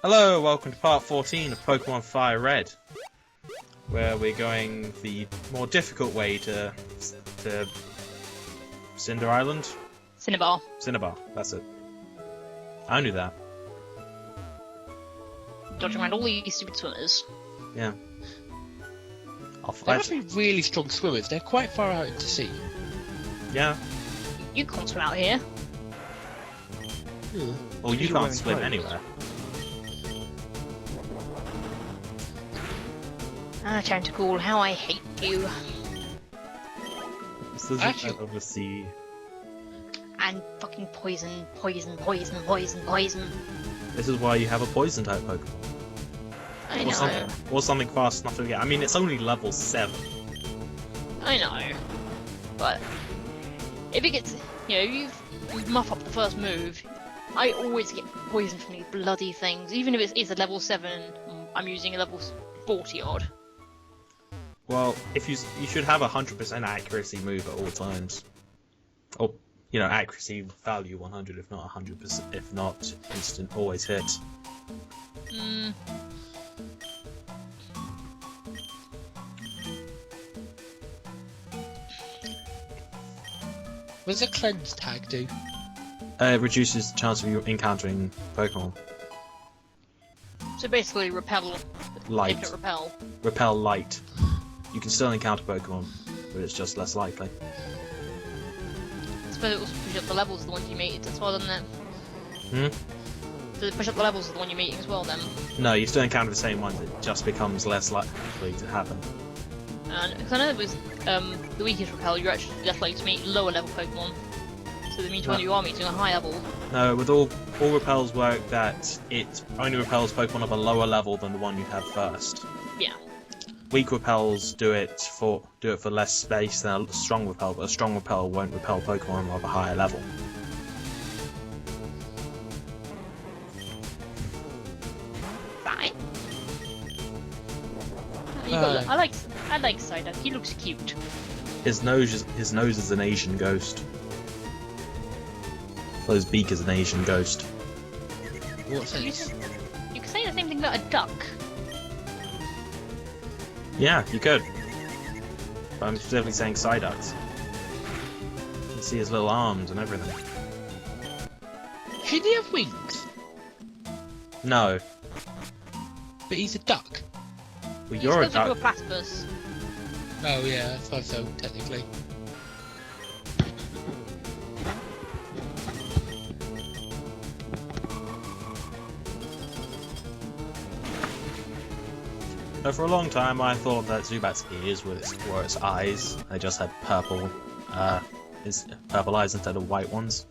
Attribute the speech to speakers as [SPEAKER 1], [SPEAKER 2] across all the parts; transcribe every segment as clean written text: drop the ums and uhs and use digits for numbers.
[SPEAKER 1] Hello, welcome to part 14 of Pokemon Fire Red, where we're going the more difficult way to Cinder Island?
[SPEAKER 2] Cinnabar.
[SPEAKER 1] Cinnabar, that's it. I knew that.
[SPEAKER 2] Dodging around all these stupid swimmers.
[SPEAKER 1] Yeah.
[SPEAKER 3] They're actually really strong swimmers. They're quite far out into sea.
[SPEAKER 1] Yeah.
[SPEAKER 2] You can't swim out here.
[SPEAKER 1] Well, you can't swim anywhere.
[SPEAKER 2] Tentacle, how I hate you.
[SPEAKER 1] This is
[SPEAKER 3] Actually-
[SPEAKER 1] of the sea.
[SPEAKER 2] And fucking poison, poison, poison, poison, poison.
[SPEAKER 1] This is why you have a poison type Pokemon.
[SPEAKER 2] I know.
[SPEAKER 1] Or something fast enough to get. I mean, it's only level 7.
[SPEAKER 2] I know. But if it gets, if you muff up the first move, I always get poison from these bloody things. Even if it's a level 7, I'm using a level 40 odd.
[SPEAKER 1] Well, if you should have 100% accuracy move at all times. Or, accuracy value 100, if not 100%, if not instant, always hit.
[SPEAKER 3] What does a cleanse tag do?
[SPEAKER 1] It reduces the chance of you encountering Pokemon.
[SPEAKER 2] So basically, repel.
[SPEAKER 1] Light.
[SPEAKER 2] If it repel.
[SPEAKER 1] Repel light. You can still encounter Pokemon, but it's just less likely.
[SPEAKER 2] I suppose it also push up the levels of the ones you meet as well, doesn't it? Does it push up the levels of the one you're meeting as well then?
[SPEAKER 1] No, you still encounter the same ones, it just becomes less likely to happen.
[SPEAKER 2] And because I know it was the weakest repel, you're actually less likely to meet lower level Pokemon. So that means when you are meeting a high level.
[SPEAKER 1] No, with all repels work that it only repels Pokemon of a lower level than the one you have first.
[SPEAKER 2] Yeah.
[SPEAKER 1] Weak repels do it for less space than a strong repel, but a strong repel won't repel Pokemon of a higher level.
[SPEAKER 2] Fine. I like Psyduck. He looks cute.
[SPEAKER 1] His nose is an Asian ghost. Well, his beak is an Asian ghost.
[SPEAKER 3] What
[SPEAKER 2] You
[SPEAKER 3] sense?
[SPEAKER 2] could say the same thing about a duck.
[SPEAKER 1] Yeah, you could. But I'm specifically saying Psyducks. You can see his little arms and everything.
[SPEAKER 3] Should he have wings?
[SPEAKER 1] No.
[SPEAKER 3] But he's a duck.
[SPEAKER 1] Well,
[SPEAKER 2] He's
[SPEAKER 1] you're a
[SPEAKER 2] supposed to do a
[SPEAKER 1] duck.
[SPEAKER 2] platypus.
[SPEAKER 3] Oh yeah, I thought so, technically.
[SPEAKER 1] So for a long time, I thought that Zubat's ears were its eyes. They just had purple eyes instead of white ones.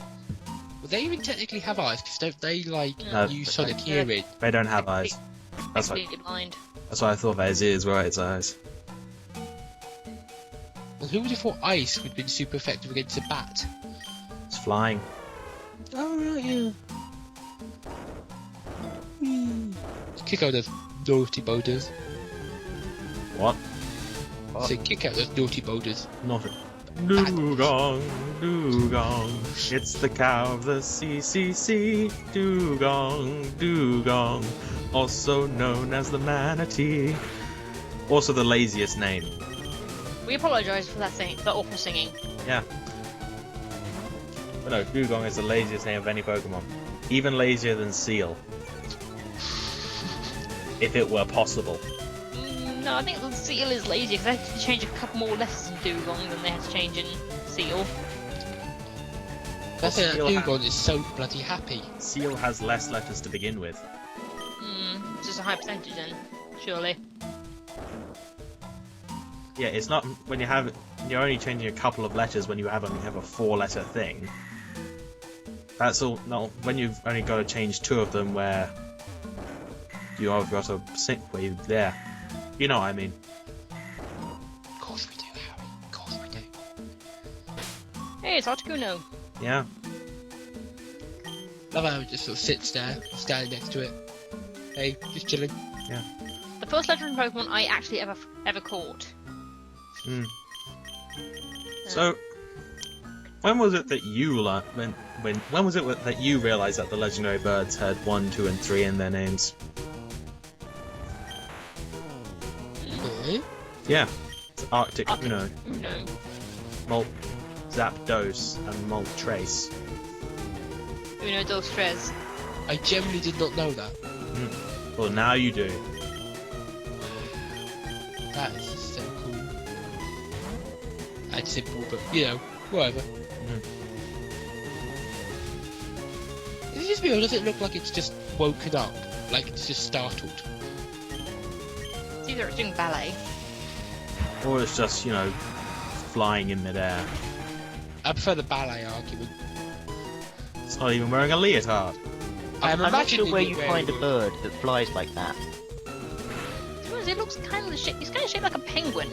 [SPEAKER 3] Well, they even technically have eyes, because don't they,
[SPEAKER 1] No,
[SPEAKER 3] use sonic hearing?
[SPEAKER 1] They don't have eyes. That's why
[SPEAKER 2] Completely blind.
[SPEAKER 1] I thought that his ears were its eyes.
[SPEAKER 3] Well, who would have thought ice would have been super effective against a bat?
[SPEAKER 1] It's flying.
[SPEAKER 3] Oh, right, yeah. Kick out those naughty boulders.
[SPEAKER 1] What?
[SPEAKER 3] Say, kick out those naughty boulders.
[SPEAKER 1] Not a Dugong, Dugong. It's the cow of the CCC. Dugong, Dugong. Also known as the manatee. Also the laziest name.
[SPEAKER 2] We apologise for that awful singing.
[SPEAKER 1] Yeah. But no, Dugong is the laziest name of any Pokemon. Even lazier than Seal. If it were possible.
[SPEAKER 2] No, I think the Seal is lazy because they had to change a couple more letters in Dugong than they had to change in Seal.
[SPEAKER 3] That's it,
[SPEAKER 1] Seal
[SPEAKER 3] Dugong is so bloody happy.
[SPEAKER 1] Seal has less letters to begin with.
[SPEAKER 2] It's just a high percentage then, surely.
[SPEAKER 1] Yeah, it's not when you're only changing a couple of letters when you only have a 4-letter thing. That's all. No, when you've only got to change 2 of them where you have got a sync wave there. You know what I mean?
[SPEAKER 3] Of course we do, Harry. Of course we do.
[SPEAKER 2] Hey, it's Articuno.
[SPEAKER 1] Yeah.
[SPEAKER 3] Love how it just sort of sits there, standing next to it. Hey, just chilling.
[SPEAKER 1] Yeah.
[SPEAKER 2] The first legendary Pokemon I actually ever caught.
[SPEAKER 1] So, When was it that you when was it that you realized that the legendary birds had 1, 2, and 3 in their names?
[SPEAKER 3] Really?
[SPEAKER 1] Yeah, it's Arctic Uno,
[SPEAKER 2] No.
[SPEAKER 1] Molt Zapdos, and Molt Trace.
[SPEAKER 2] Uno, dos, tres.
[SPEAKER 3] I genuinely did not know that.
[SPEAKER 1] Well, now you do.
[SPEAKER 3] That is so cool. And simple, but you know, whatever. Is it just me, or does it look like it's just woken up? Like it's just startled?
[SPEAKER 2] It's either it's doing ballet.
[SPEAKER 1] Or it's just, you know, flying in midair.
[SPEAKER 3] I prefer the ballet argument.
[SPEAKER 1] It's not even wearing a leotard.
[SPEAKER 3] I'm
[SPEAKER 4] not sure
[SPEAKER 3] imagining
[SPEAKER 4] where
[SPEAKER 3] it
[SPEAKER 4] you
[SPEAKER 3] wearing
[SPEAKER 4] find a
[SPEAKER 3] one.
[SPEAKER 4] bird that flies like that.
[SPEAKER 2] To be honest, it looks kind of shaped. It's kind of shaped like a penguin.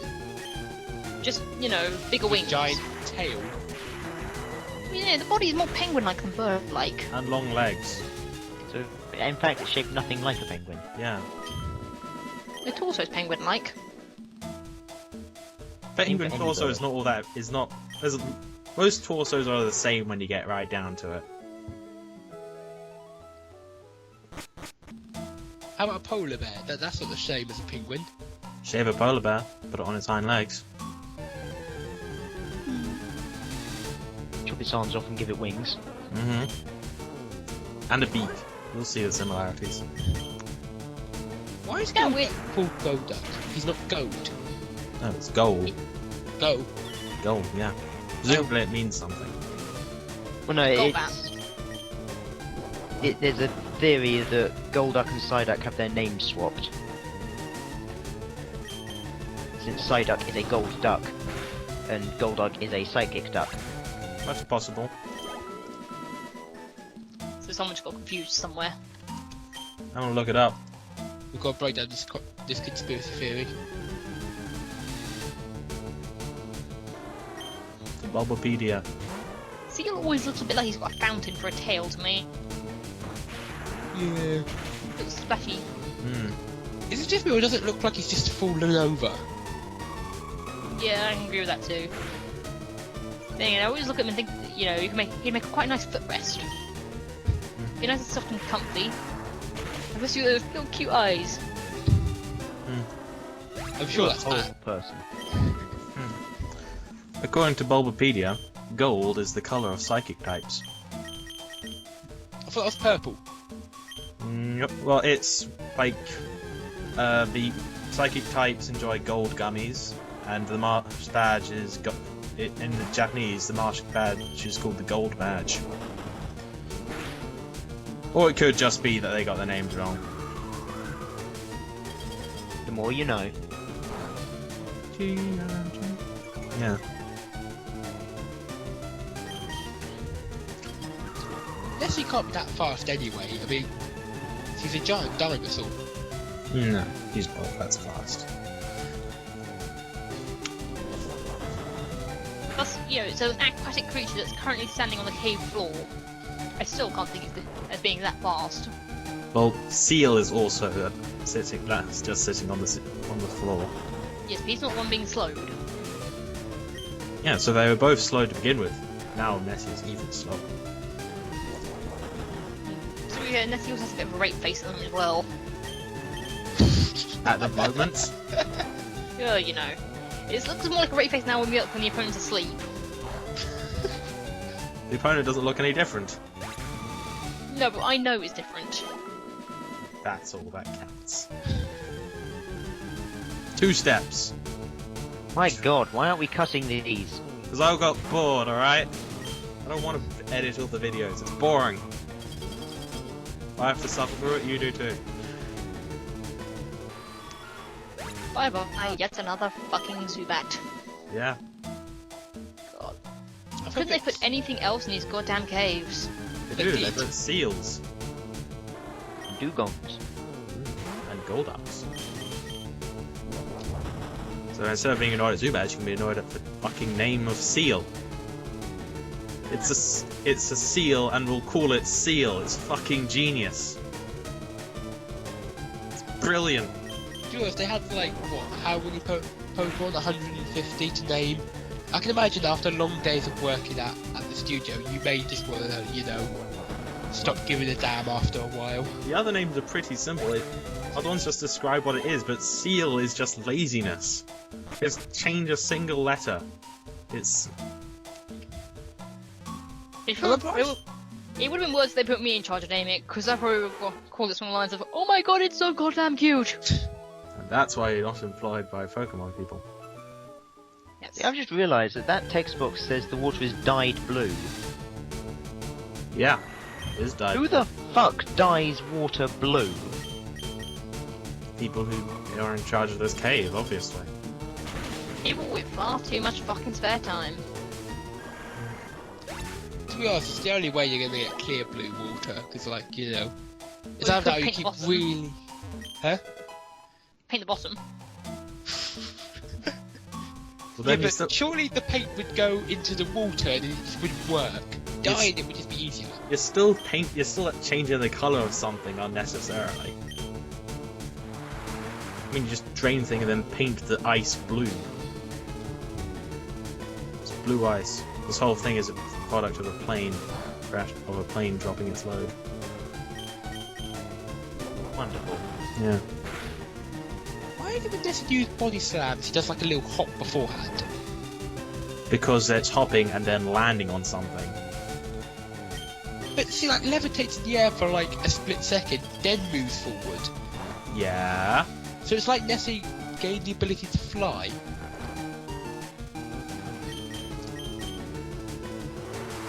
[SPEAKER 2] Just, you know, bigger wings.
[SPEAKER 3] Giant tail.
[SPEAKER 2] Yeah, the body is more penguin-like than bird-like.
[SPEAKER 1] And long legs.
[SPEAKER 4] So, in fact, it's shaped nothing like a penguin.
[SPEAKER 1] Yeah.
[SPEAKER 2] The torso is penguin-like.
[SPEAKER 1] Penguin
[SPEAKER 4] Any
[SPEAKER 1] torso
[SPEAKER 4] bird.
[SPEAKER 1] is not all that. Is not. Most torsos are the same when you get right down to it.
[SPEAKER 3] How about a polar bear? That's not the same as a penguin.
[SPEAKER 1] Shave a polar bear, put it on its hind legs.
[SPEAKER 4] Chop its arms off and give it wings.
[SPEAKER 1] And a beak. You'll see the similarities.
[SPEAKER 3] Why is
[SPEAKER 2] kinda
[SPEAKER 3] Gold
[SPEAKER 2] weird.
[SPEAKER 3] called Golduck? He's not gold.
[SPEAKER 1] No, it's gold.
[SPEAKER 3] Go.
[SPEAKER 1] Gold, yeah. Presumably it means something.
[SPEAKER 4] Well, no,
[SPEAKER 2] Golbat.
[SPEAKER 4] there's a theory that Golduck and Psyduck have their names swapped. Since Psyduck is a gold duck, and Golduck is a psychic duck.
[SPEAKER 1] That's possible.
[SPEAKER 2] So someone just got confused somewhere.
[SPEAKER 1] I'm gonna look it up.
[SPEAKER 3] We've got to break down this conspiracy theory.
[SPEAKER 1] Bulbapedia.
[SPEAKER 2] Seal always looks a bit like he's got a fountain for a tail to me.
[SPEAKER 3] Yeah.
[SPEAKER 2] Looks splashy.
[SPEAKER 3] Is it just me, or does it look like he's just fallen over?
[SPEAKER 2] Yeah, I can agree with that too. Then I always look at him and think, that, you know, he'd make a quite nice footrest. Be nice and soft and comfy. Especially with those little cute eyes.
[SPEAKER 3] I'm sure that's
[SPEAKER 4] Old
[SPEAKER 3] that.
[SPEAKER 4] person.
[SPEAKER 1] According to Bulbapedia, gold is the colour of psychic types.
[SPEAKER 3] I thought it was purple.
[SPEAKER 1] Yep. Well, it's like the psychic types enjoy gold gummies, and the Marsh badge is in the Japanese. The Marsh badge is called the Gold Badge. Or it could just be that they got their names wrong.
[SPEAKER 4] The more you know.
[SPEAKER 1] Yeah.
[SPEAKER 3] Nessie can't be that fast anyway. I mean, he's a giant dinosaur.
[SPEAKER 1] No, he's not that fast.
[SPEAKER 2] Plus, you know, so an aquatic creature that's currently standing on the cave floor. I still can't think of it as being that fast.
[SPEAKER 1] Well, Seal is also sitting on the floor.
[SPEAKER 2] Yes, but he's not the one being slowed.
[SPEAKER 1] Yeah, so they were both slow to begin with. Now Nessie is even slower.
[SPEAKER 2] So yeah, Nessie also has a bit of a rape face at them as well.
[SPEAKER 1] At the moment.
[SPEAKER 2] Yeah, you know. It looks more like a rape face now when the opponent's asleep.
[SPEAKER 1] The opponent doesn't look any different.
[SPEAKER 2] No, but I know it's different.
[SPEAKER 1] That's all that counts. 2 steps.
[SPEAKER 4] My god, why aren't we cutting these?
[SPEAKER 1] Because I got bored, alright? I don't want to edit all the videos, it's boring. I have to suffer through it, you do too.
[SPEAKER 2] Bye bye, yet another fucking Zubat.
[SPEAKER 1] Yeah.
[SPEAKER 2] God.
[SPEAKER 3] I
[SPEAKER 2] Couldn't
[SPEAKER 3] think
[SPEAKER 2] they put anything else in these goddamn caves?
[SPEAKER 1] They do, they
[SPEAKER 3] Indeed.
[SPEAKER 1] put seals.
[SPEAKER 4] Dugongs.
[SPEAKER 1] And Golducks. So instead of being annoyed at Zubat, you can be annoyed at the fucking name of Seal. It's a seal, and we'll call it Seal. It's fucking genius. It's brilliant.
[SPEAKER 3] Do you know if they had like what? How many Pokemon? 150 to name. I can imagine after long days of working at studio, you may just want to, you know, stop giving a damn after a while.
[SPEAKER 1] The other names are pretty simple. Other ones just describe what it is, but seal is just laziness. Just change a single letter. It's...
[SPEAKER 2] It would have been worse if they put me in charge of naming it, because I probably would have called it some lines of, "Oh my god, it's so goddamn cute!"
[SPEAKER 1] And that's why you're not employed by Pokemon people.
[SPEAKER 2] Yes.
[SPEAKER 4] I've just realised that text box says the water is dyed blue.
[SPEAKER 1] Yeah, it is dyed.
[SPEAKER 4] Who the fuck dyes water blue?
[SPEAKER 1] People who are in charge of this cave, obviously.
[SPEAKER 2] People with far too much fucking spare time.
[SPEAKER 3] To be honest, it's the only way you're gonna get clear blue water, because, like, you know, it's
[SPEAKER 2] Well,
[SPEAKER 3] either
[SPEAKER 2] you
[SPEAKER 3] you
[SPEAKER 2] could
[SPEAKER 3] keep
[SPEAKER 2] paint the bottom.
[SPEAKER 3] really. Huh?
[SPEAKER 2] Paint the bottom.
[SPEAKER 1] Well,
[SPEAKER 3] Yeah,
[SPEAKER 1] then you
[SPEAKER 3] but
[SPEAKER 1] still,
[SPEAKER 3] surely the paint would go into the water and it just wouldn't work.
[SPEAKER 1] Yes.
[SPEAKER 3] Dyeing it would just be easier.
[SPEAKER 1] you're still changing the colour of something unnecessarily. I mean, you just drain thing and then paint the ice blue. It's blue ice. This whole thing is a product of a plane crash, of a plane dropping its load.
[SPEAKER 4] Wonderful.
[SPEAKER 1] Yeah.
[SPEAKER 3] Why did Vanessa use body slams? He does like a little hop beforehand.
[SPEAKER 1] Because it's hopping and then landing on something.
[SPEAKER 3] But she like levitates in the air for like a split second, then moves forward.
[SPEAKER 1] Yeah.
[SPEAKER 3] So it's like Nessie gained the ability to fly.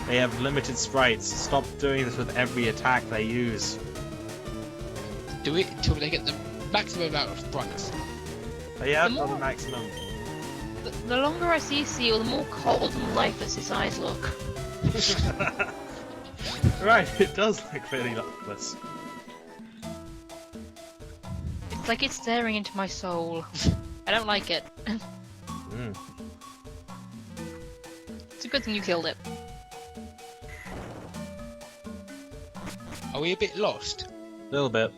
[SPEAKER 1] They have limited sprites. Stop doing this with every attack they use.
[SPEAKER 3] Do it until they get the maximum amount of sprites.
[SPEAKER 1] They have
[SPEAKER 2] The
[SPEAKER 1] got the
[SPEAKER 2] more-
[SPEAKER 1] maximum.
[SPEAKER 2] The longer I see Seal, the more cold and lifeless his eyes look.
[SPEAKER 1] Right, it does look really lifeless.
[SPEAKER 2] It's like it's staring into my soul. I don't like it.
[SPEAKER 1] Mm.
[SPEAKER 2] It's a good thing you killed it.
[SPEAKER 3] Are we a bit lost?
[SPEAKER 1] A little bit.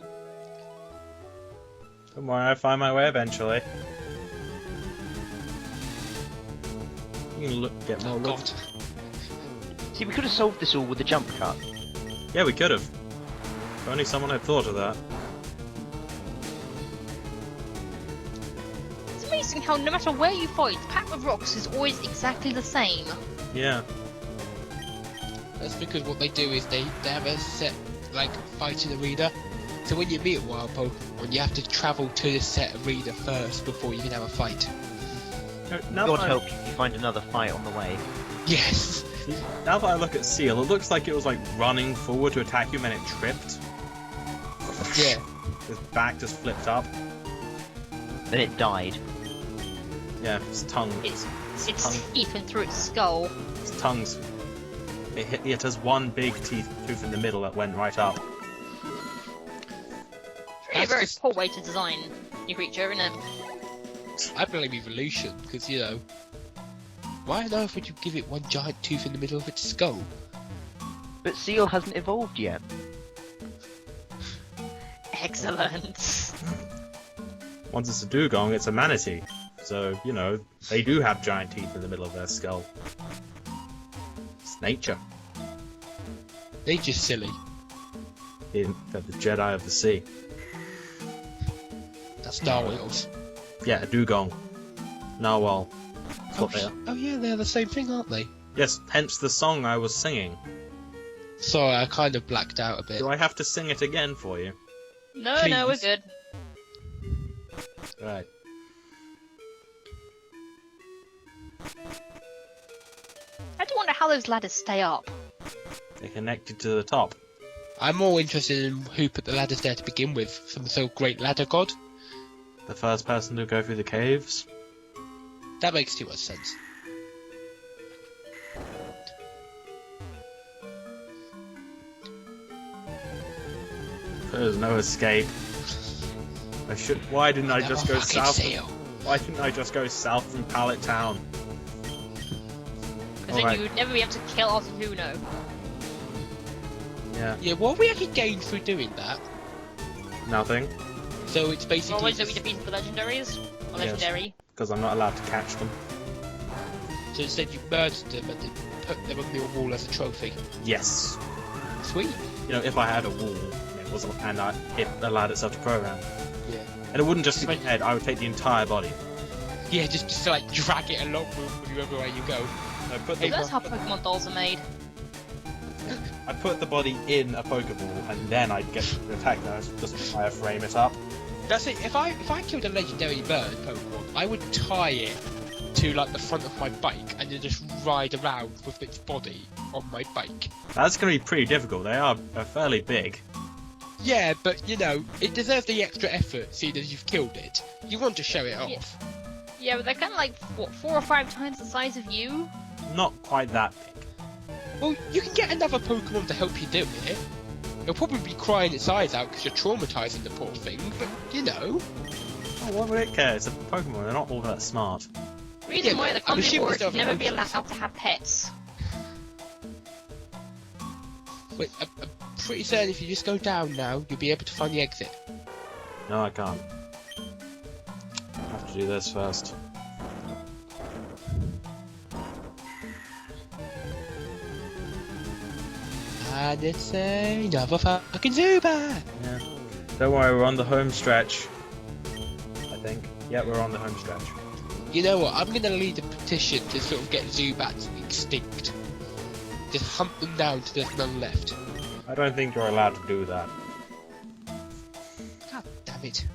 [SPEAKER 1] Don't worry, I'll find my way eventually. You can get more
[SPEAKER 3] Oh
[SPEAKER 1] look.
[SPEAKER 3] god.
[SPEAKER 4] See, we could have solved this all with the jump cut.
[SPEAKER 1] Yeah, we could have. If only someone had thought of that.
[SPEAKER 2] It's amazing how no matter where you fight, the pack of rocks is always exactly the same.
[SPEAKER 1] Yeah.
[SPEAKER 3] That's because what they do is they have a set like fighting arena. So when you meet a wild Pokemon, you have to travel to the set arena first before you can have a fight.
[SPEAKER 1] Now
[SPEAKER 4] God
[SPEAKER 1] that,
[SPEAKER 4] help you if you find another fight on the way.
[SPEAKER 3] Yes.
[SPEAKER 1] now that I look at Seal, it looks like it was like running forward to attack you and then it tripped.
[SPEAKER 3] Yeah.
[SPEAKER 1] His back just flipped up.
[SPEAKER 4] Then it died.
[SPEAKER 1] Yeah, his tongue.
[SPEAKER 2] It's
[SPEAKER 1] tongue.
[SPEAKER 2] eaten through its skull.
[SPEAKER 1] His tongue's. It has one big tooth in the middle that went right up.
[SPEAKER 2] It's a very poor way to design your creature, isn't it?
[SPEAKER 3] I blame evolution because you know. Why on earth would you give it one giant tooth in the middle of its skull?
[SPEAKER 4] But Seal hasn't evolved yet.
[SPEAKER 2] Excellent.
[SPEAKER 1] Once it's a dugong, it's a manatee. So, you know, they do have giant teeth in the middle of their skull. It's nature.
[SPEAKER 3] They're just silly.
[SPEAKER 1] They're the Jedi of the sea.
[SPEAKER 3] That's Star Wars.
[SPEAKER 1] Yeah, a dugong. Narwhal. That's what they are.
[SPEAKER 3] Oh yeah, they're the same thing, aren't they?
[SPEAKER 1] Yes, hence the song I was singing.
[SPEAKER 3] Sorry, I kind of blacked out a bit.
[SPEAKER 1] Do I have to sing it again for you?
[SPEAKER 2] No, no, we're
[SPEAKER 3] Please.
[SPEAKER 2] good.
[SPEAKER 1] Right.
[SPEAKER 2] I do wonder how those ladders stay up.
[SPEAKER 1] They're connected to the top.
[SPEAKER 3] I'm more interested in who put the ladders there to begin with. Some so great ladder god.
[SPEAKER 1] The first person to go through the caves.
[SPEAKER 3] That makes too much sense.
[SPEAKER 1] There's no escape. Why didn't I just go
[SPEAKER 3] Never fucking
[SPEAKER 1] south?
[SPEAKER 3] Seal.
[SPEAKER 1] Why didn't I just go south from Pallet Town?
[SPEAKER 2] Because then
[SPEAKER 1] Alright.
[SPEAKER 2] you would never be able to kill Articuno.
[SPEAKER 1] Yeah,
[SPEAKER 3] Yeah, what have we actually gained through doing that?
[SPEAKER 1] nothing.
[SPEAKER 3] So it's basically
[SPEAKER 2] Always that we
[SPEAKER 3] just-
[SPEAKER 2] defeated the legendaries? Or
[SPEAKER 1] Yes.
[SPEAKER 2] legendary?
[SPEAKER 1] Because I'm not allowed to catch them.
[SPEAKER 3] So instead you merged them and then put them on your wall as a trophy.
[SPEAKER 1] Yes.
[SPEAKER 3] Sweet.
[SPEAKER 1] You know, if I had a wall, it wasn't, it allowed itself to program.
[SPEAKER 3] Yeah.
[SPEAKER 1] And it wouldn't just be the head, I would take the entire body.
[SPEAKER 3] Yeah, just to like drag it along with you everywhere you go.
[SPEAKER 1] I put
[SPEAKER 2] So that's how Pokemon dolls are made.
[SPEAKER 1] I put the body in a Pokeball, and then I'd get the attack that just frame it up.
[SPEAKER 3] That's it. If I killed a legendary bird Pokemon, I would tie it to like the front of my bike and then just ride around with its body on my bike.
[SPEAKER 1] That's going to be pretty difficult. They're fairly big.
[SPEAKER 3] Yeah, but you know, it deserves the extra effort seeing as you've killed it. You want to show it off.
[SPEAKER 2] Yeah, but they're kind of like, what, 4 or 5 times the size of you?
[SPEAKER 1] Not quite that big.
[SPEAKER 3] Well, you can get another Pokemon to help you do it. It'll probably be crying its eyes out because you're traumatizing the poor thing, but you know.
[SPEAKER 1] Oh, what would it care? It's a Pokemon. They're not all that smart.
[SPEAKER 2] Reason why the country
[SPEAKER 3] assuming
[SPEAKER 2] board
[SPEAKER 3] it's
[SPEAKER 2] should never be
[SPEAKER 3] Pokemon.
[SPEAKER 2] allowed to have pets.
[SPEAKER 3] Wait, I'm pretty certain if you just go down now, you'll be able to find the exit.
[SPEAKER 1] No, I can't. I have to do this first.
[SPEAKER 3] And it's another fucking Zubat!
[SPEAKER 1] Yeah. Don't worry, we're on the home stretch. I think. Yeah, we're on the home stretch.
[SPEAKER 3] You know what, I'm gonna lead a petition to sort of get Zubats extinct. Just hunt them down till there's none left.
[SPEAKER 1] I don't think you're allowed to do that.
[SPEAKER 3] God damn it.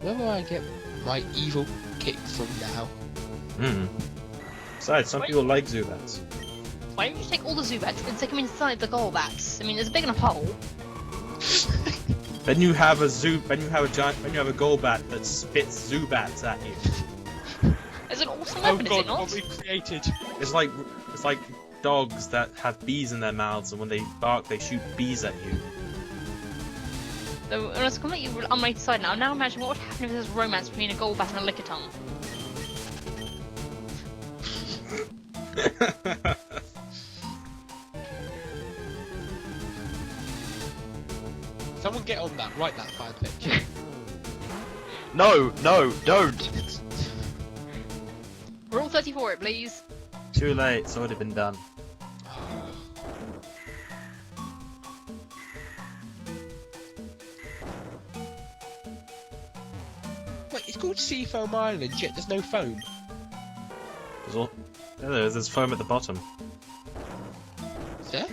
[SPEAKER 3] Where will I get my evil kick from now?
[SPEAKER 1] Besides, some
[SPEAKER 2] Wait.
[SPEAKER 1] people like Zubats.
[SPEAKER 2] Why don't you take all the Zubats and stick them inside the Golbats? I mean, there's a big enough hole.
[SPEAKER 1] Then you have a Golbat that spits Zubats at you.
[SPEAKER 2] It's an awesome
[SPEAKER 3] Oh
[SPEAKER 2] weapon, is
[SPEAKER 3] god,
[SPEAKER 2] it not?
[SPEAKER 3] what we created.
[SPEAKER 1] It's like dogs that have bees in their mouths, and when they bark, they shoot bees at you.
[SPEAKER 2] So, on a completely unrelated side now imagine what would happen if there's romance between a Golbat and a Lickitung.
[SPEAKER 3] Someone get on that, write that fanfic.
[SPEAKER 4] No, don't!
[SPEAKER 2] Rule 34 it, please.
[SPEAKER 1] Too late, it's already been done.
[SPEAKER 3] Wait, it's called Seafoam Island, yet there's no foam.
[SPEAKER 1] There's foam at the bottom.
[SPEAKER 3] Is there?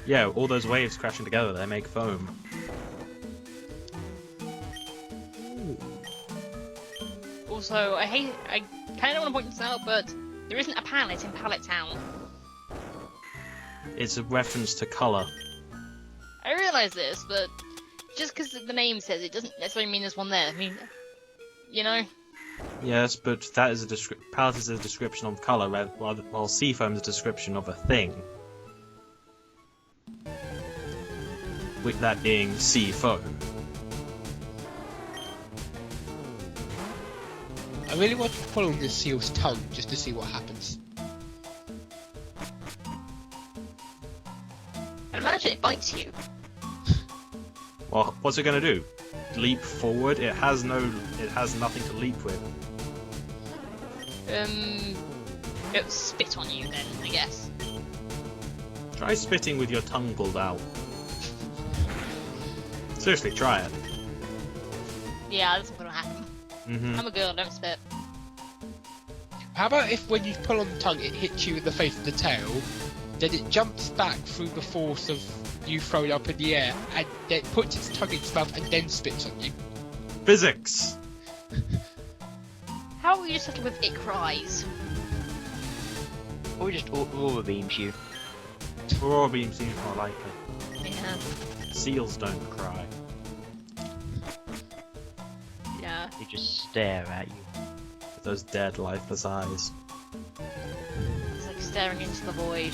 [SPEAKER 1] Yeah, all those waves crashing together, they make foam.
[SPEAKER 2] Also, I kind of want to point this out, but there isn't a palette in Pallet Town.
[SPEAKER 1] It's a reference to colour.
[SPEAKER 2] I realise this, but just because the name says it doesn't necessarily mean there's one there. I mean, you know?
[SPEAKER 1] Yes, but that is palette is a description of colour, while seafoam is a description of a thing. With that being sea foam.
[SPEAKER 3] I really want to pull on this seal's tongue just to see what happens.
[SPEAKER 2] Imagine it bites you.
[SPEAKER 1] Well, what's it gonna do? Leap forward? It has nothing to leap with.
[SPEAKER 2] It'll spit on you then, I guess.
[SPEAKER 1] Try spitting with your tongue pulled out. Seriously, try it.
[SPEAKER 2] Yeah, that's not gonna happen. I'm a girl, don't spit.
[SPEAKER 3] How about if when you pull on the tongue it hits you in the face with the tail, then it jumps back through the force of you throwing up in the air, and then it puts its tongue in its mouth and then spits on you?
[SPEAKER 1] Physics!
[SPEAKER 2] How will you settle with it cries?
[SPEAKER 4] Or just aura beams you.
[SPEAKER 1] Aurora beam seems more likely.
[SPEAKER 2] Yeah.
[SPEAKER 1] Seals don't cry.
[SPEAKER 2] Yeah.
[SPEAKER 4] They just stare at you.
[SPEAKER 1] With those dead, lifeless eyes.
[SPEAKER 2] It's like staring into the void.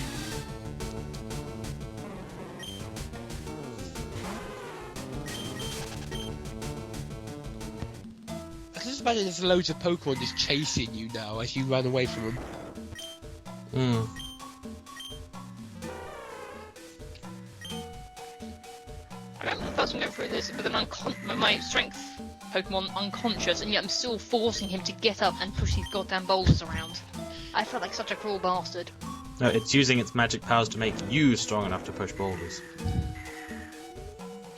[SPEAKER 3] I can just imagine there's loads of Pokemon just chasing you now as you run away from them.
[SPEAKER 2] I remember the first time going through this with my strength Pokemon unconscious, and yet I'm still forcing him to get up and push these goddamn boulders around. I felt like such a cruel bastard.
[SPEAKER 1] No, it's using its magic powers to make you strong enough to push boulders.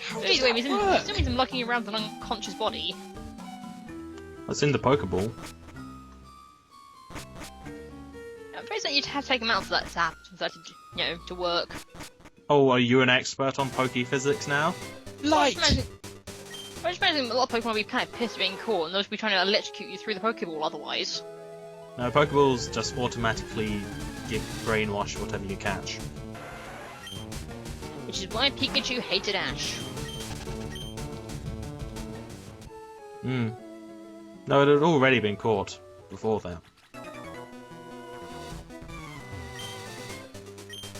[SPEAKER 3] How does
[SPEAKER 2] Anyway,
[SPEAKER 3] that
[SPEAKER 2] it
[SPEAKER 3] work?
[SPEAKER 2] still means I'm lucky around an unconscious body.
[SPEAKER 1] That's in the Pokeball.
[SPEAKER 2] I'm afraid that you'd have to take them out for that to happen, for that to, to work.
[SPEAKER 1] Oh, are you an expert on Poke physics now?
[SPEAKER 3] Light!
[SPEAKER 2] I just imagine a lot of Pokemon would be kind of pissed being caught, and they'll just be trying to electrocute you through the Pokeball otherwise.
[SPEAKER 1] No, Pokeballs just automatically give brainwash whatever you catch.
[SPEAKER 2] Which is why Pikachu hated Ash.
[SPEAKER 1] Hmm. No, it had already been caught before that.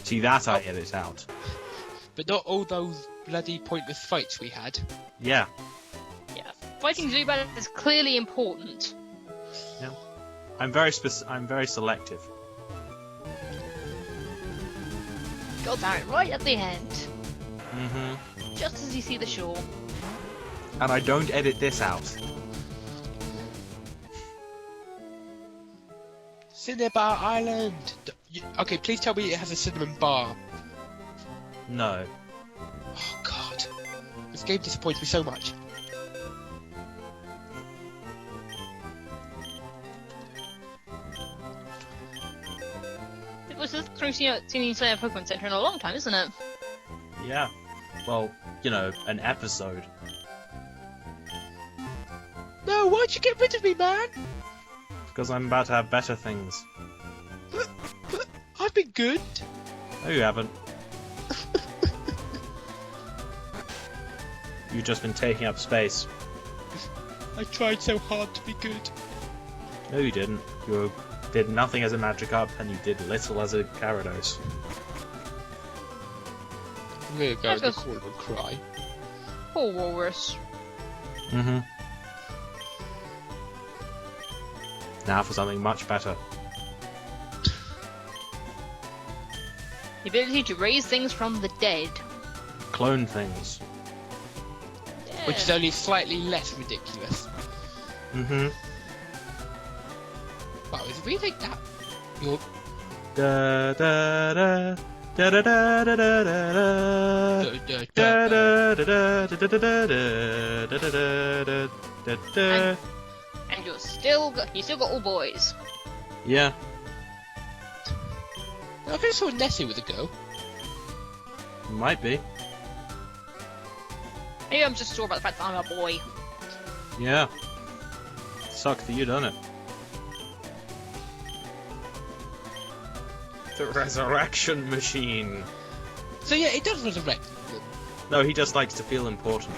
[SPEAKER 1] See, that I edit out.
[SPEAKER 3] But not all those bloody pointless fights we had.
[SPEAKER 1] Yeah.
[SPEAKER 2] Yeah. Fighting Zubat is clearly important.
[SPEAKER 1] Yeah. I'm very selective.
[SPEAKER 2] God damn it, right at the end.
[SPEAKER 1] Mm-hmm.
[SPEAKER 2] Just as you see the shore.
[SPEAKER 1] And I don't edit this out.
[SPEAKER 3] Cinnabar Island! Okay, please tell me it has a cinnamon bar.
[SPEAKER 1] No.
[SPEAKER 3] Oh god. This game disappoints me so much.
[SPEAKER 2] It was the first seen in a Pokemon Center in a long time, isn't it?
[SPEAKER 1] Yeah. Well, an episode.
[SPEAKER 3] No, why'd you get rid of me, man?
[SPEAKER 1] Because I'm about to have better things.
[SPEAKER 3] But I've been good.
[SPEAKER 1] No, you haven't. You've just been taking up space.
[SPEAKER 3] I tried so hard to be good.
[SPEAKER 1] No, you didn't. You did nothing as a Magikarp, and you did little as a Gyarados.
[SPEAKER 3] I'm gonna go in the corner and cry.
[SPEAKER 2] Poor Walrus.
[SPEAKER 1] Mm-hmm. Now for something much better.
[SPEAKER 2] The ability to raise things from the dead.
[SPEAKER 1] Clone things.
[SPEAKER 2] Yeah.
[SPEAKER 3] Which is only slightly less ridiculous.
[SPEAKER 1] Mm-hmm.
[SPEAKER 3] Wow, is it really that? You're...
[SPEAKER 1] Da da da da da da da da da
[SPEAKER 3] Da, da,
[SPEAKER 1] da
[SPEAKER 3] da.
[SPEAKER 1] da da da da da da da da da.
[SPEAKER 2] And you still got all boys.
[SPEAKER 1] Yeah.
[SPEAKER 3] I could have saw Nessie with a go.
[SPEAKER 1] Might be.
[SPEAKER 2] Maybe I'm just sore about the fact that I'm a boy.
[SPEAKER 1] Yeah. Suck for you, doesn't it? The resurrection machine.
[SPEAKER 3] So yeah, it does resurrect them.
[SPEAKER 1] No, he just likes to feel important.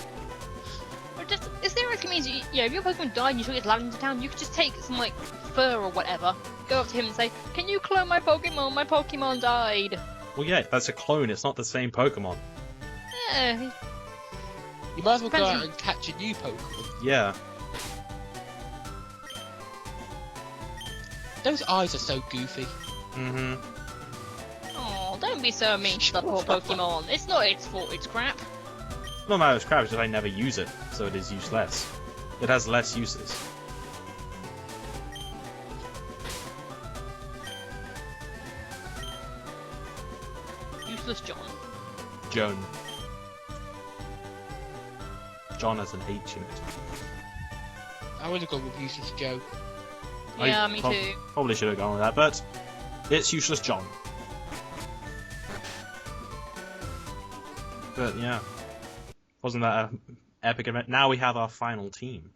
[SPEAKER 2] Or just, is there a means if your Pokemon died and you took it to into town, you could just take some fur or whatever, go up to him and say, "Can you clone my Pokemon? My Pokemon died."
[SPEAKER 1] Well, yeah, that's a clone. It's not the same Pokemon.
[SPEAKER 2] Yeah.
[SPEAKER 3] You might as well go
[SPEAKER 2] Depends
[SPEAKER 3] out
[SPEAKER 2] on-
[SPEAKER 3] and catch a new Pokemon.
[SPEAKER 1] Yeah.
[SPEAKER 3] Those eyes are so goofy.
[SPEAKER 1] Mm-hmm.
[SPEAKER 2] Oh, don't be so mean to the poor Pokemon. It's not its fault. It's crap.
[SPEAKER 1] No matter it's crap, it's just I never use it, so it is useless. It has less uses.
[SPEAKER 2] Useless John.
[SPEAKER 1] Joan. John has an H in it.
[SPEAKER 3] I would have gone with Useless Joe.
[SPEAKER 2] Yeah, me too.
[SPEAKER 1] Probably should have gone with that, but it's useless John. But yeah, wasn't that an epic event? Now we have our final team.